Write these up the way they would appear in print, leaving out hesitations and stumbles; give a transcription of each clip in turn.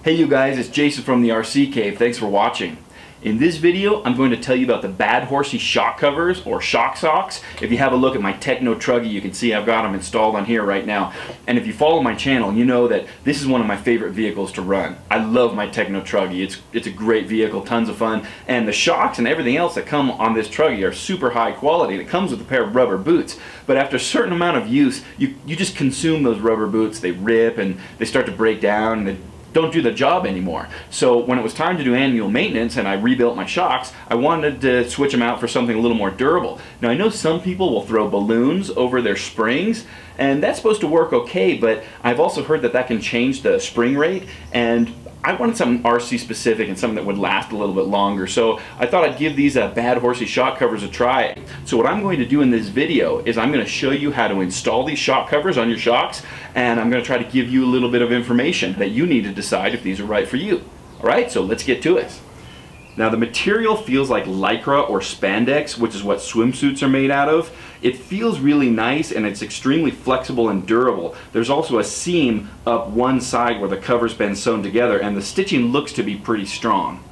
Hey you guys, it's Jason from the RC Cave. Thanks for watching. In this video, I'm going to tell you about the Bad Horsie shock covers, or shock socks. If you have a look at my Techno Truggy, you can see I've got them installed on here right now. And if you follow my channel, you know that this is one of my favorite vehicles to run. I love my Techno Truggy. It's a great vehicle, tons of fun. And the shocks and everything else that come on this Truggy are super high quality. And it comes with a pair of rubber boots. But after a certain amount of use, you just consume those rubber boots. They rip and they start to break down. And they don't do the job anymore. So when it was time to do annual maintenance and I rebuilt my shocks, I wanted to switch them out for something a little more durable. Now I know some people will throw balloons over their springs, and that's supposed to work okay, but I've also heard that that can change the spring rate, and I wanted something RC specific and something that would last a little bit longer. So I thought I'd give these Bad Horsie shock covers a try. So what I'm going to do in this video is I'm going to show you how to install these shock covers on your shocks, and I'm going to try to give you a little bit of information that you need to decide if these are right for you. Alright, so let's get to it. Now the material feels like Lycra or spandex, which is what swimsuits are made out of. It feels really nice and it's extremely flexible and durable. There's also a seam up one side where the cover's been sewn together, and the stitching looks to be pretty strong.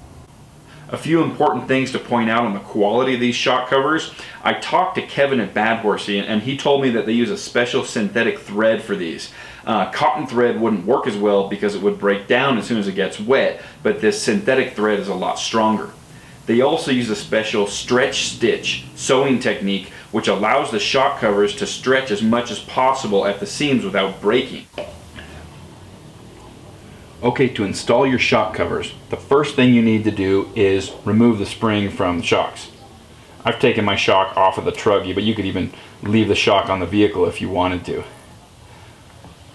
A few important things to point out on the quality of these shock covers. I talked to Kevin at Bad Horsie and he told me that they use a special synthetic thread for these. Cotton thread wouldn't work as well because it would break down as soon as it gets wet, but this synthetic thread is a lot stronger. They also use a special stretch stitch sewing technique which allows the shock covers to stretch as much as possible at the seams without breaking. Okay, to install your shock covers, the first thing you need to do is remove the spring from the shocks. I've taken my shock off of the Truggy, but you could even leave the shock on the vehicle if you wanted to.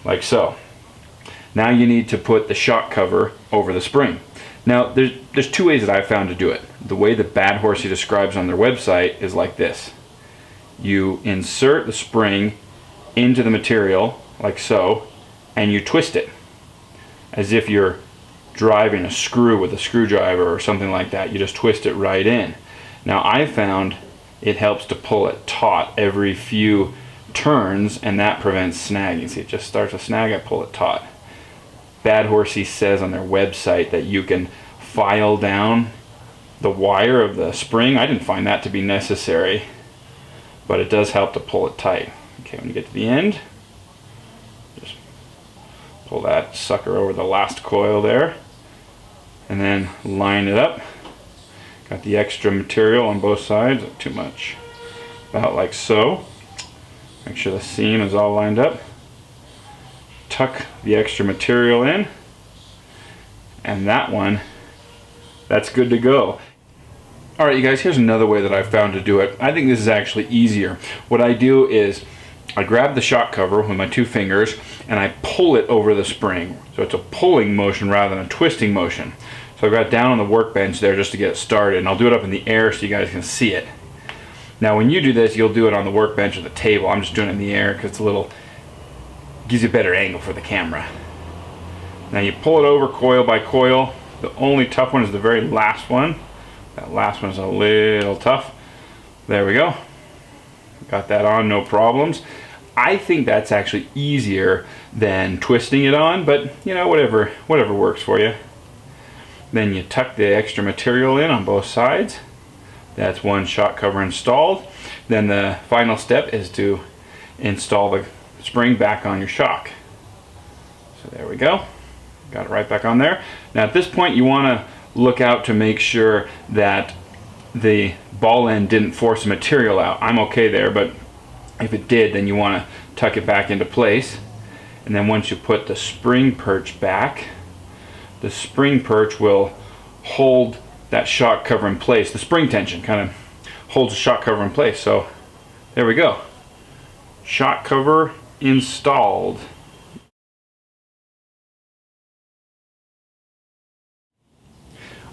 Like so. Now you need to put the shock cover over the spring. Now there's two ways that I've found to do it. The way that Bad Horsie describes on their website is like this. You insert the spring into the material, like so, and you twist it. As if you're driving a screw with a screwdriver or something like that. You just twist it right in. Now I found it helps to pull it taut every few turns, and that prevents snagging. See, it just starts to snag, I pull it taut. Bad Horsie says on their website that you can file down the wire of the spring. I didn't find that to be necessary, but it does help to pull it tight. Okay, when you get to the end, just pull that sucker over the last coil there, and then line it up. Got the extra material on both sides, not too much, about like so. Make sure the seam is all lined up. Tuck the extra material in, and that one, that's good to go. Alright you guys, here's another way that I've found to do it. I think this is actually easier. What I do is I grab the shock cover with my two fingers and I pull it over the spring. So it's a pulling motion rather than a twisting motion. So I've got it down on the workbench there just to get it started, and I'll do it up in the air so you guys can see it. Now when you do this, you'll do it on the workbench or the table. I'm just doing it in the air because it's a little, gives you a better angle for the camera. Now you pull it over coil by coil. The only tough one is the very last one. That last one's a little tough. There we go. Got that on, no problems. I think that's actually easier than twisting it on, but you know, whatever works for you. Then you tuck the extra material in on both sides. That's one shock cover installed. Then the final step is to install the spring back on your shock. So there we go. Got it right back on there. Now at this point you want to look out to make sure that the ball end didn't force the material out. I'm okay there, but if it did, then you want to tuck it back into place. And then once you put the spring perch back, the spring perch will hold that shock cover in place. The spring tension kind of holds the shock cover in place. So there we go. Shock cover installed.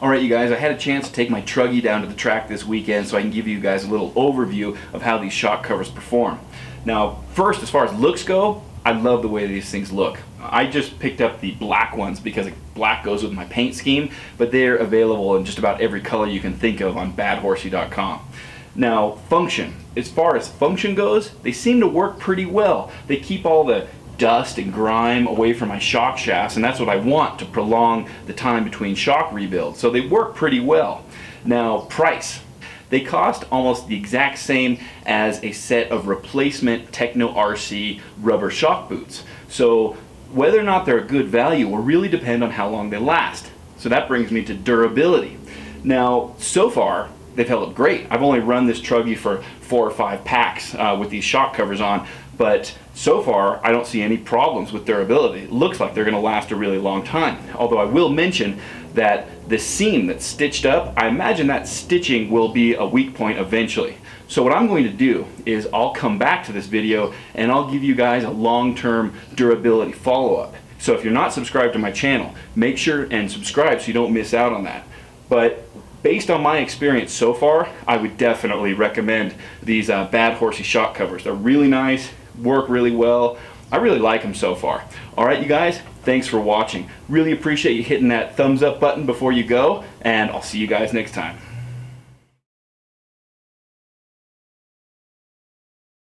Alright you guys, I had a chance to take my Truggy down to the track this weekend so I can give you guys a little overview of how these shock covers perform. Now first, as far as looks go, I love the way these things look. I just picked up the black ones because black goes with my paint scheme, but they're available in just about every color you can think of on badhorsie.com. Now function, as far as function goes, they seem to work pretty well. They keep all the dust and grime away from my shock shafts, and that's what I want to prolong the time between shock rebuilds. So they work pretty well. Now, price. They cost almost the exact same as a set of replacement Techno RC rubber shock boots. So whether or not they're a good value will really depend on how long they last. So that brings me to durability. Now, so far, they've held up great. I've only run this Truggy for 4 or 5 packs with these shock covers on, but so far I don't see any problems with durability. It looks like they're going to last a really long time. Although I will mention that the seam that's stitched up, I imagine that stitching will be a weak point eventually. So what I'm going to do is I'll come back to this video and I'll give you guys a long-term durability follow-up. So if you're not subscribed to my channel, make sure and subscribe so you don't miss out on that. But based on my experience so far, I would definitely recommend these Bad Horsie shock covers. They're really nice, work really well. I really like them so far. All right, you guys, thanks for watching. Really appreciate you hitting that thumbs up button before you go, and I'll see you guys next time.